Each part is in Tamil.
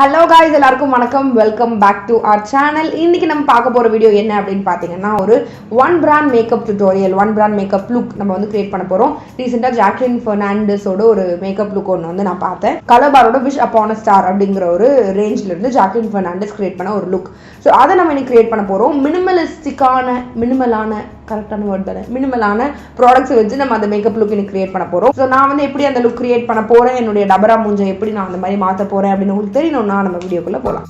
Hello guys, எல்லாருக்கும் வணக்கம். Welcome back to our channel. இன்னைக்கு நம்ம பார்க்க போற வீடியோ என்ன அப்படினு பாத்தீங்கன்னா ஒரு one brand makeup tutorial, one brand makeup look நம்ம வந்து கிரியேட் பண்ண போறோம். ரீசன்ட்டா ஜாக்லின் ஃபெர்னாண்டஸ் ஓட ஒரு மேக்கப் லுக் ஒன்னு வந்து நான் பார்த்தேன். கலர்பாரோட wish upon a star அப்படிங்கற ஒரு ரேஞ்ச்ல இருந்து ஜாக்லின் ஃபெர்னாண்டஸ் கிரியேட் பண்ண ஒரு லுக். சோ அத நம்ம இன்னைக்கு கிரியேட் பண்ண போறோம். மினிமலான கரெக்டான வேர்ட் தானே, மினிமலான ப்ராடக்ட்ஸ் வச்சு நம்ம அந்த மேக்கப் லுக் இன்னைக்கு கிரியேட் பண்ண போறோம். சோ நான் வந்து எப்படி அந்த லுக் கிரியேட் பண்ண போறேன், என்னோட டபரா மூஞ்சை எப்படி நான் அந்த மாதிரி மாத்த போறேன் அப்படின்னு உங்களுக்கு தெரியணும்னா நம்ம வீடியோக்குள்ள போலாம்.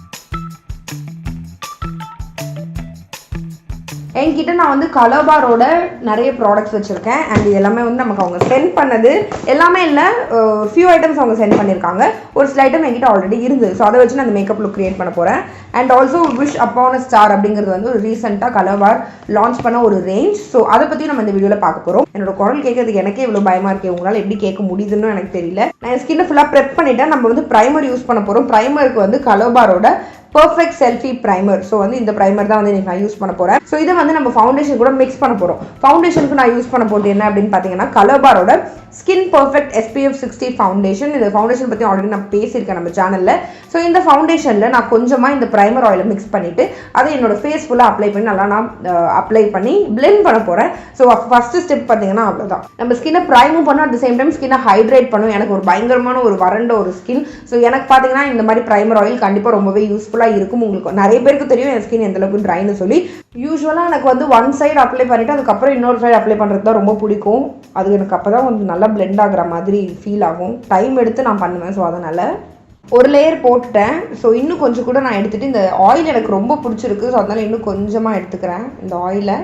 என்கிட்ட நான் வந்து கலர்பாரோட நிறைய ப்ராடக்ட்ஸ் வச்சுருக்கேன். அண்ட் இது எல்லாமே வந்து நமக்கு அவங்க சென்ட் பண்ணது எல்லாமே இல்லை, ஃபியூ ஐட்டம்ஸ் அவங்க சென்ட் பண்ணியிருக்காங்க. ஒரு சில ஐட்டம் என்கிட்ட ஆல்ரெடி இருந்தது. ஸோ அதை வச்சு நான் அந்த மேக்கப் லுக் கிரியேட் பண்ண போகிறேன். And also wish upon a star அப்படிங்கிறது வந்து ஒரு ரீசெண்டாக கலர்பார் லான்ச் பண்ண ஒரு ரேஞ்ச். ஸோ அதை பற்றி நம்ம இந்த வீடியோவில் பார்க்க போகிறோம். என்னோட குரல் கேட்கறதுக்கு எனக்கே இவ்வளோ பயமாக இருக்குது, உங்களால் எப்படி கேட்க முடியுதுன்னு எனக்கு தெரியல. நான் ஸ்கின்னை ஃபுல்லாக ப்ரெப் பண்ணிவிட்டேன். நம்ம வந்து ப்ரைமர் யூஸ் பண்ண போகிறோம். ப்ரைமருக்கு வந்து கலர்பாரோட பர்ஃபெக்ட் செல்ஃபி ப்ரைமர். ஸோ வந்து இந்த ப்ரைமர் தான் வந்து நான் யூஸ் பண்ண போகிறேன். ஸோ இதை வந்து நம்ம ஃபவுண்டேஷன் கூட மிக்ஸ் பண்ண போகிறோம். ஃபவுண்டேஷனுக்கு நான் யூஸ் பண்ண போகிறது என்ன அப்படின்னு பார்த்தீங்கன்னா கலர்பாரோட ஸ்கின் பர்ஃபெக்ட் SPF 60 ஃபவுண்டேஷன். இந்த ஃபவுண்டேஷன் பற்றி ஆல்ரெடி நான் பேசியிருக்கேன் நம்ம சேனலில். ஸோ இந்த ஃபவுண்டேஷனில் நான் கொஞ்சமாக இந்த ப்ரைமர் ஆயிலை மிக்ஸ் பண்ணிவிட்டு அதை என்னோட ஃபேஸ் ஃபுல்லாக அப்ளை பண்ணி நல்லா நான் அப்ளை பண்ணி பிளெண்ட் பண்ண போகிறேன். ஸோ ஃபஸ்ட்டு ஸ்டெப் பார்த்தீங்கன்னா அவ்வளோதான். நம்ம ஸ்கின்னை ப்ரைமும் பண்ணும், அட் த சேம் டைம் ஸ்கின்னை ஹைட்ரேட் பண்ணும். எனக்கு ஒரு பயங்கரமான ஒரு வறண்ட ஒரு ஸ்கின். ஸோ எனக்கு பார்த்தீங்கன்னா இந்த மாதிரி ப்ரைமர் ஆயில் கண்டிப்பாக ரொம்பவே யூஸ்ஃபுல்லாக இருக்கும். உங்களுக்கு நிறைய பேருக்கு தெரியும் என் ஸ்கின் எந்த அளவுக்கு ட்ரைன்னு சொல்லி. யூஸ்வலாக எனக்கு வந்து ஒன் சைடு அப்ளை பண்ணிவிட்டு அதுக்கப்புறம் இன்னொரு சைடு அப்ளை பண்ணுறது தான் ரொம்ப பிடிக்கும். அது எனக்கு அப்போ தான் கொஞ்சம் நல்லா பிளெண்ட் ஆகிற மாதிரி ஃபீல் ஆகும். டைம் எடுத்து நான் பண்ணுவேன். ஸோ அதனால் ஒரு லேயர் போட்டுட்டேன். ஸோ இன்னும் கொஞ்சம் கூட நான் எடுத்துகிட்டு, இந்த ஆயில் எனக்கு ரொம்ப பிடிச்சிருக்கு. ஸோ அதனால் இன்னும் கொஞ்சமாக எடுத்துக்கிறேன். இந்த ஆயிலை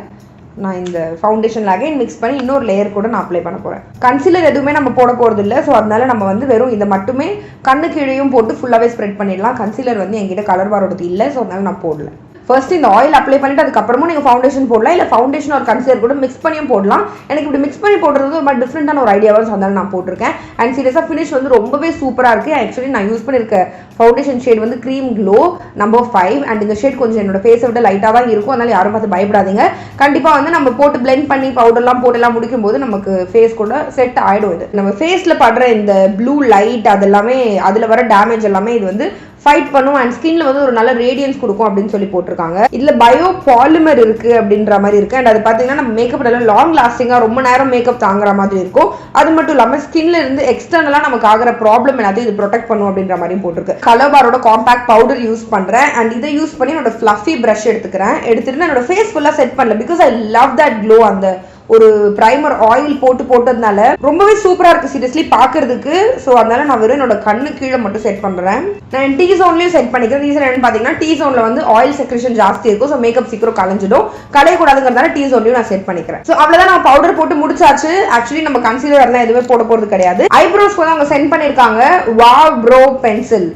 நான் இந்த ஃபவுண்டேஷனில் அகைன் மிக்ஸ் பண்ணி இன்னொரு லேயர் கூட நான் அப்ளை பண்ண போகிறேன். கன்சீலர் எதுவுமே நம்ம போட போகிறது இல்லை. ஸோ அதனால நம்ம வந்து வெறும் இதை மட்டுமே கண்ணு கீழையும் போட்டு ஃபுல்லாகவே ஸ்ப்ரெட் பண்ணிடலாம். கன்சீலர் வந்து என்கிட்ட கலர்பாரோடது இல்லை. ஸோ அதனால நான் போடல. ஃபர்ஸ்ட் இந்த ஆயில் அப்ளை பண்ணிட்டு அதுக்கப்புறமும் நீங்கள் ஃபவுண்டேஷன் போடலாம், இல்லை ஃபவுண்டேஷன் ஒரு கன்சீலர் கூட மிக்ஸ் பண்ணியும் போடலாம். எனக்கு இப்படி மிக்ஸ் பண்ணி போடுறது ஒரு மாதிரி டிஃப்ரெண்டான ஒரு ஐடியாவாக அதனால நான் போட்டிருக்கேன். அண்ட் சீரியஸாக ஃபினிஷ் வந்து ரொம்பவே சூப்பராக இருக்குது. ஆக்சுவலி நான் யூஸ் பண்ணியிருக்க ஃபவுண்டேஷன் ஷேட் வந்து க்ரீம் க்ளோ நம்பர் 5. அண்ட் இந்த ஷேட் கொஞ்சம் என்னோட ஃபேஸை விட லைட்டாக தான் இருக்கும். அதனால யாரும் பார்த்து பயப்படாதீங்க. கண்டிப்பாக வந்து நம்ம போட்டு பிளெண்ட் பண்ணி பவுடர்லாம் போட்டுலாம் முடிக்கும் போது நமக்கு ஃபேஸ் கூட செட் ஆகிடும். இது நம்ம ஃபேஸில் படுற இந்த ப்ளூ லைட் அதெல்லாமே, அதில் வர டேமேஜ் எல்லாமே இது வந்து ஃபைட் பண்ணும். அண்ட் ஸ்கின்ல வந்து ஒரு நல்ல ரேடியன்ஸ் கொடுக்கும் அப்படின்னு சொல்லி போட்டிருக்காங்க. இதுல பயோ பாலிமர் இருக்கு அப்படின்ற மாதிரி இருக்கு. அண்ட் அது பாத்தீங்கன்னா நம்ம மேக்கப் எல்லாம் லாங் லாஸ்டிங்கா ரொம்ப நேரம் மேக்கப் தாங்குற மாதிரி இருக்கும். அது மட்டும் இல்லாம ஸ்கின்ல இருந்து எக்ஸ்டர்னலா நமக்கு ஆகிற ப்ராப்ளம் எல்லாத்தையும் இது ப்ரொடெக்ட் பண்ணும் அப்படின்ற மாதிரி போட்டிருக்கு. கலர்பாரோட காம்பாக்ட் பவுடர் யூஸ் பண்றேன். அண்ட் இதை யூஸ் பண்ணி என்னோட ஃபிளஃபி பிரஷ் எடுத்துட்டு என்னோட ஃபேஸ் ஃபுல்லா செட் பண்ணல. Because I love that glow. அந்த ஒரு பிரைமர் ஆயில் போட்டதுனால ரொம்பவே சூப்பரா இருக்கு சீரியஸ்லி பாக்குறதுக்கு. ஸோ அதனால நான் வெறும் என்னோட கண்ணு கீழே மட்டும் செட் பண்றேன். நான் டீ ஜோன்லயும் செட் பண்ணிக்கிறேன். ரீசன் என்னன்னு பாத்தீங்கன்னா டீ ஜோன்ல வந்து ஆயில் செக்ரேஷன் ஜாஸ்தி இருக்கும். ஸோ மேக்கப் சீக்கிரம் கலைஞ்சிடும். கலையக்கூடாதுங்கிறதால டீ ஜோன்லயும் நான் செட் பண்ணிக்கிறேன். ஸோ அவ்வளவுதான், நான் பவுடர் போட்டு முடிச்சாச்சு. ஆக்சுவலி நம்ம கன்சீலர் எல்லாம் எதுவுமே போட போறது கிடையாது. ஐப்ரோஸ்க்கு வந்து அவங்க சென்ட் பண்ணிருக்காங்க wow bro pencil.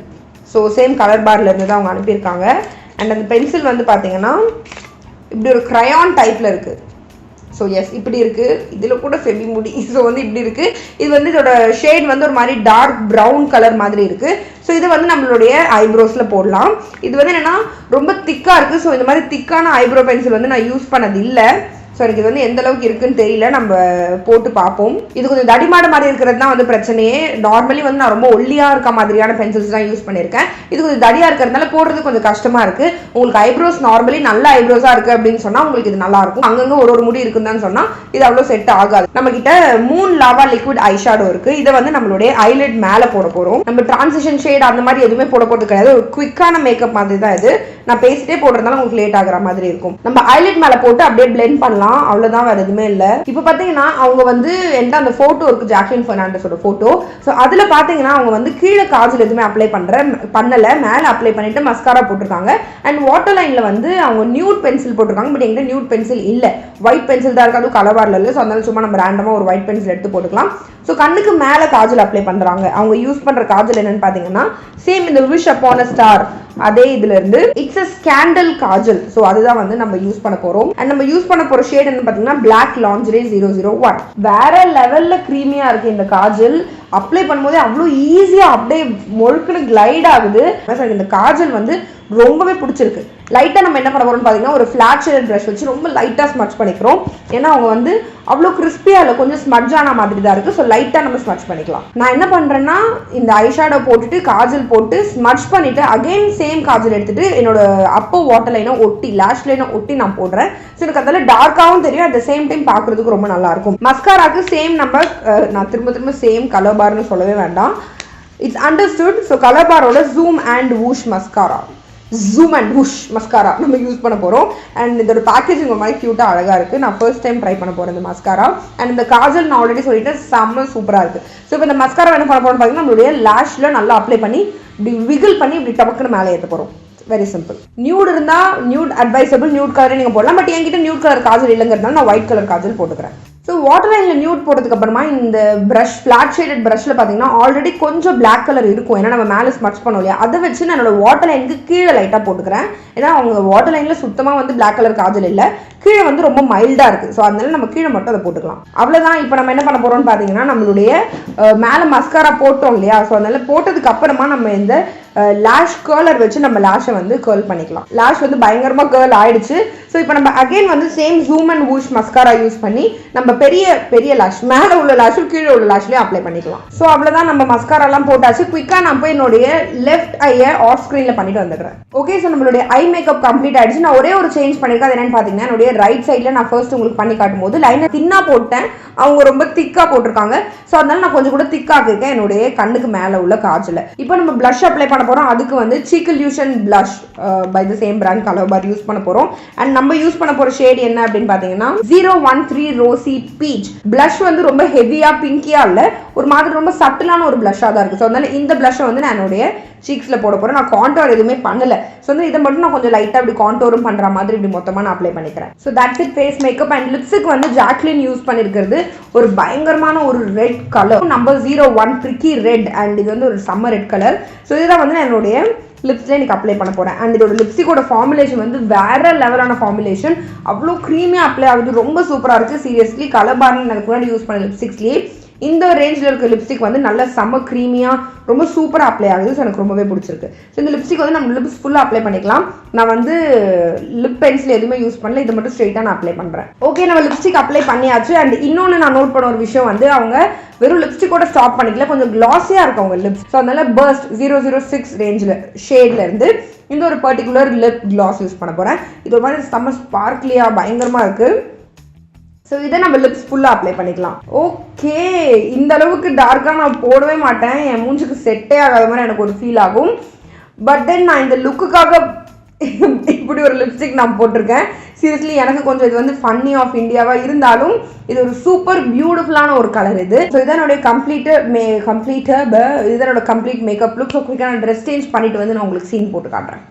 So same கலர்பார்ல இருந்து தான் அவங்க அனுப்பியிருக்காங்க. அண்ட் அந்த பென்சில் வந்து பாத்தீங்கன்னா இப்படி ஒரு கிரையான் டைப்ல இருக்கு. ஸோ எஸ் இப்படி இருக்கு. இதில் கூட செமி முடி. ஸோ வந்து இப்படி இருக்கு. இது வந்து இதோட ஷேட் வந்து ஒரு மாதிரி டார்க் ப்ரௌன் கலர் மாதிரி இருக்கு. ஸோ இதை வந்து நம்மளுடைய ஐப்ரோஸ்ல போடலாம். இது வந்து என்னன்னா ரொம்ப திக்கா இருக்கு. ஸோ இந்த மாதிரி திக்கான ஐப்ரோ பென்சில் வந்து நான் யூஸ் பண்ணது இல்லை. ஸோ எனக்கு இது வந்து எந்த அளவுக்கு இருக்குன்னு தெரியல. நம்ம போட்டு பார்ப்போம். இது கொஞ்சம் தடிமாட மாதிரி இருக்கிறது தான் வந்து பிரச்சனையே. நார்மலி வந்து நான் ரொம்ப ஒல்லியா இருக்க மாதிரியான பென்சில்ஸ் தான் யூஸ் பண்ணியிருக்கேன். இது கொஞ்சம் தடியா இருக்கிறதுனால போடுறது கொஞ்சம் கஷ்டமா இருக்கு. உங்களுக்கு ஐப்ரோஸ் நார்மலி நல்ல ஐப்ரோஸா இருக்கு அப்படின்னு சொன்னா உங்களுக்கு இது நல்லா இருக்கும். அங்கங்க ஒரு முடி இருக்குன்னு சொன்னா இது அவ்வளோ செட் ஆகாது. நம்ம கிட்ட மூன்லாவா லிக்விட் ஐஷேடோ இருக்கு. இதை வந்து நம்மளுடைய ஐலிட் மேல போட போறோம். நம்ம டிரான்சிஷன் ஷேட் அந்த மாதிரி எதுவுமே போட போறது கிடையாது. ஒரு குவிக்கான மேக்கப் மாதிரி தான் இது. நான் பேசிட்டே போடுறதுனால உங்களுக்கு லேட் ஆகிற மாதிரி இருக்கும். நம்ம ஐலிட் மேல போட்டு அப்படியே பிளெண்ட் பண்ணலாம். அவ்வளவுதான், வேற எதுவுமே இல்ல. இப்ப பாத்தீங்கன்னா அவங்க வந்து எந்த அந்த போட்டோ இருக்கு ஜாக்லின் ஃபெர்னாண்டஸோட போட்டோ. சோ அதுல பாத்தீங்கன்னா அவங்க வந்து கீழே காஜல் எதுவுமே அப்ளை பண்ணல, மேல அப்ளை பண்ணிட்டு மஸ்காரா போட்டிருக்காங்க. அண்ட் வாட்டர் லைன்ல வந்து அவங்க நியூட் பென்சில் போட்டிருக்காங்க. பட் எங்கிட்ட நியூட் பென்சில் இல்ல, ஒயிட் பென்சில் தான் இருக்கு. அது கலர்பார்ல இல்ல. ஸோ அதனால சும்மா நம்ம ரேண்டமா ஒரு ஒயிட் பென்சில் எடுத்து போட்டுக்கலாம். ஸோ கண்ணுக்கு மேல காஜல் அப்ளை பண்றாங்க. அவங்க யூஸ் பண்ற காஜல் என்னன்னு பாத்தீங்கன்னா சேம் இந்த விஷ் அப்பான் அ ஸ்டார் அதே இதுல இருந்து it's a scandal Kajal. So அதுதான் வந்து நம்ம யூஸ் பண்ண போறோம். அண்ட் நம்ம யூஸ் பண்ண போற ஷேட் என்ன பாத்தீங்கன்னா பிளாக் லாஞ்சரே 001. வேற லெவல்ல கிரீமியா இருக்கு இந்த காஜல். அப்ளை பண்ணும்போதே அவ்வளோ ஈஸியாக அப்படியே மொழுக்குன்னு கிளைட் ஆகுது. இந்த காஜல் வந்து ரொம்பவே பிடிச்சிருக்கு. லைட்டாக நம்ம என்ன பண்ண போகிறோம்னு பார்த்தீங்கன்னா ஒரு ஃப்ளாட் ஷேடட் ப்ரஷ் வச்சு ரொம்ப லைட்டாக ஸ்மட்ச் பண்ணிக்கிறோம். ஏன்னா அவங்க வந்து அவ்வளோ கிறிஸ்பியாக இல்லை, கொஞ்சம் ஸ்மட்ஜ் ஆன மாதிரி தான் இருக்குது. ஸோ லைட்டாக நம்ம ஸ்மட்ச் பண்ணிக்கலாம். நான் என்ன பண்ணுறேன்னா இந்த ஐஷேடோ போட்டுட்டு காஜல் போட்டு ஸ்மட்ச் பண்ணிவிட்டு அகைன் சேம் காஜல் எடுத்துகிட்டு என்னோட அப்போ வாட்டர் லைனை ஒட்டி லேஷ் லைனை ஒட்டி நான் போடுறேன். ஸோ எனக்கு அதில் டார்க்காகவும் தெரியும், அட் த சேம் டைம் பார்க்குறதுக்கு ரொம்ப நல்லாயிருக்கும். மஸ்காராக்கு சேம் நம்ம நான் திரும்ப சேம் கலர்பார்னு சொல்லவே வேண்டாம், இட்ஸ் அண்டர்ஸ்டுட். ஸோ கலர்பாரோட zoom and whoosh mascara, zoom and whoosh mascara நம்ம யூஸ் பண்ண போகிறோம். அண்ட் இதோட பேக்கேஜிங் ஒரு மாதிரி க்யூட்டாக அழகாக இருக்குது. நான் ஃபர்ஸ்ட் டைம் ட்ரை பண்ண போகிறேன் இந்த மஸ்காரா. அண்ட் இந்த காஜல் நான் ஆல்ரெடி சொல்லிட்டு செம்ம சூப்பராக இருக்குது. ஸோ இப்போ இந்த மஸ்காரா என்ன பண்ண போகிறோம்னு பார்த்தீங்கன்னா நம்மளுடைய லேஷில் நல்லா அப்ளை பண்ணி இப்படி விகில் பண்ணி இப்படி டபக்குன்னு மேலே ஏற்ற போகிறோம். Very simple. நியூட் இருந்தால் நியூட் அட்வைசபிள், நியூட் கலரே நீங்கள் போடலாம். பட் என்கிட்ட நியூட் கலர் காஜல் இல்லைங்கிறதுனால நான் ஒயிட் கலர் காஜல் போட்டுக்கிறேன். ஸோ வாட்டர் லைனில் நியூட் போட்டதுக்கு அப்புறமா இந்த ப்ரஷ் ஃப்ளாட் ஷேடட் ப்ரஷில் பார்த்தீங்கன்னா ஆல்ரெடி கொஞ்சம் பிளாக் கலர் இருக்கும், ஏன்னா நம்ம மேலே ஸ்மட்ச் பண்ணோம் இல்லையா. அதை வச்சு நான் என்னோட வாட்டர் லைனுக்கு கீழே லைட்டாக போட்டுக்கிறேன். ஏன்னா அவங்க வாட்டர் லைனில் சுத்தமாக வந்து பிளாக் கலர் காஜல் இல்லை, கீழே வந்து ரொம்ப மைல்டாக இருக்குது. ஸோ அதனால நம்ம கீழே மட்டும் அதை போட்டுக்கலாம். அவ்வளோதான். இப்போ நம்ம என்ன பண்ண போகிறோம்னு பார்த்தீங்கன்னா நம்மளுடைய மேலே மஸ்காரா போட்டோம் இல்லையா. ஸோ அதனால போட்டதுக்கு அப்புறமா நம்ம இந்த லேஷ் கேர்லர் வச்சு நம்ம லேஷை வந்து கேர்ல் பண்ணிக்கலாம். லேஷ் வந்து பயங்கரமாக கேர்ல் ஆயிடுச்சு. ஸோ இப்போ நம்ம அகைன் வந்து same zoom and whoosh mascara use பண்ணி நம்ம பெரிய பெரிய லேஷ் மேலே உள்ள லேஷும் கீழே உள்ள லேஷ்லேயும் அப்ளை பண்ணிக்கலாம். ஸோ அவ்வளோதான், நம்ம மஸ்காராலாம் போட்டாச்சு. குயிக்காக நான் போய் என்னுடைய லெஃப்ட் ஐயை ஆஃப் ஸ்க்ரீனில் பண்ணிட்டு வந்துடுறேன். ஓகே, ஸோ நம்மளுடைய ஐ மேக்கப் கம்ப்ளீட் ஆயிடுச்சு. நான் ஒரே ஒரு சேஞ்ச் பண்ணியிருக்கேன். அது என்னன்னு பார்த்தீங்கன்னா என்னுடைய ரைட் சைடில் நான் ஃபர்ஸ்ட் உங்களுக்கு பண்ணி காட்டும் போது லைனை தின்னாக போட்டேன், அவங்க ரொம்ப திக்காக போட்டிருக்காங்க. ஸோ அதனால நான் கொஞ்சம் கூட திக்காக்கிருக்கேன் என்னுடைய கண்ணுக்கு மேலே உள்ள காஜில். இப்போ நம்ம ப்ளஷ் அப்ளை பண்ண போகிறோம். அதுக்கு வந்து CheekIllusion blush by the same brand Colorbar use பண்ண போகிறோம். அண்ட் நம்ம யூஸ் பண்ண போகிற ஷேட் என்ன அப்படின்னு பார்த்தீங்கன்னா 013 Rosey Peach. blush வந்து ரொம்ப ஹெவியாக பிங்கியாக இல்லை, ஒரு மாதிரி ரொம்ப சட்டிலான ஒரு ப்ளஷ்ஷாக தான் இருக்குது. ஸோ அதனால இந்த ப்ளஷ்ஷை வந்து நான் என்னுடைய சீக்ஸில் போட போகிறேன். நான் கான்டோர் எதுவுமே பண்ணலை. ஸோ வந்து இதை மட்டும் நான் கொஞ்சம் லைட்டாக இப்படி கான்டோரும் பண்ணுற மாதிரி இப்படி மொத்தமாக நான் அப்ளை பண்ணிக்கிறேன். So that's it face makeup. And லிப்ஸுக்கு வந்து ஜாக்லின் யூஸ் பண்ணியிருக்கிறது ஒரு பயங்கரமான ஒரு red colour, number 01 Pricky Red. And இது வந்து ஒரு சம்மர் ரெட் கலர். ஸோ இதுதான் வந்து நான் என்னுடைய லிப்ஸ்ல எனக்கு அப்ளை பண்ண போகிறேன். அண்ட் இதோட லிப்ஸ்டிக்கோட ஃபார்முலேஷன் வந்து வேற லெவலான ஃபார்முலேஷன், அவ்வளோ க்ரீமியாக அப்ளை ஆகுது, ரொம்ப சூப்பராக இருக்குது. சீரியஸ்லி கலர்பார்னு எனக்கு முன்னாடி யூஸ் பண்ண லிப்ஸ்டிக்ஸ்லேயே இந்த ரேஞ்சில் இருக்க லிப்ஸ்டிக் வந்து நல்ல செம்ம க்ரீமியாக ரொம்ப சூப்பராக அப்ளை ஆகுது. ஸோ எனக்கு ரொம்பவே பிடிச்சிருக்கு. ஸோ இந்த லிப்ஸ்டிக் வந்து நம்ம லிப்ஸ் ஃபுல்லாக அப்ளை பண்ணிக்கலாம். நான் வந்து லிப் பென்சில் எதுவுமே யூஸ் பண்ணல, இது மட்டும் ஸ்ட்ரெயிட்டாக நான் அப்ளை பண்ணுறேன். ஓகே, நம்ம லிப்ஸ்டிக் அப்ளை பண்ணியாச்சு. அண்ட் இன்னொன்று நான் நோட் பண்ண ஒரு விஷயம் வந்து அவங்க வெறும் லிப்ஸ்டிக்கோட ஸ்டாப் பண்ணிக்கல, கொஞ்சம் கிளாஸியாக இருக்கும் அவங்க லிப்ஸ். ஸோ அதனால பர்ஸ்ட் 006 ரேஞ்சில் ஷேட்ல இருந்து இந்த ஒரு பர்டிகுலர் லிப் கிளாஸ் யூஸ் பண்ண போகிறேன். இது ஒரு மாதிரி செம்ம ஸ்பார்க்லியாக பயங்கரமாக இருக்குது. ஸோ இதை நம்ம லிப்ஸ் ஃபுல்லாக அப்ளை பண்ணிக்கலாம். ஓகே, இந்த அளவுக்கு டார்க்காக நான் போடவே மாட்டேன், என் மூஞ்சுக்கு செட்டே ஆகாத மாதிரி எனக்கு ஒரு ஃபீல் ஆகும். பட் தென் நான் இந்த லுக்குக்காக இப்படி ஒரு லிப்ஸ்டிக் நான் போட்டிருக்கேன். சீரியஸ்லி எனக்கு கொஞ்சம் இது வந்து ஃபன்னி ஆஃப் இந்தியாவாக இருந்தாலும் இது ஒரு சூப்பர் பியூட்டிஃபுல்லான ஒரு கலர் இது. ஸோ இதனோட கம்ப்ளீட் மேக்கப் லுக். ஸோ குயிக்காக நான் ட்ரெஸ் சேஞ்ச் பண்ணிட்டு வந்து நான் உங்களுக்கு சீன் போட்டு காட்டுறேன்.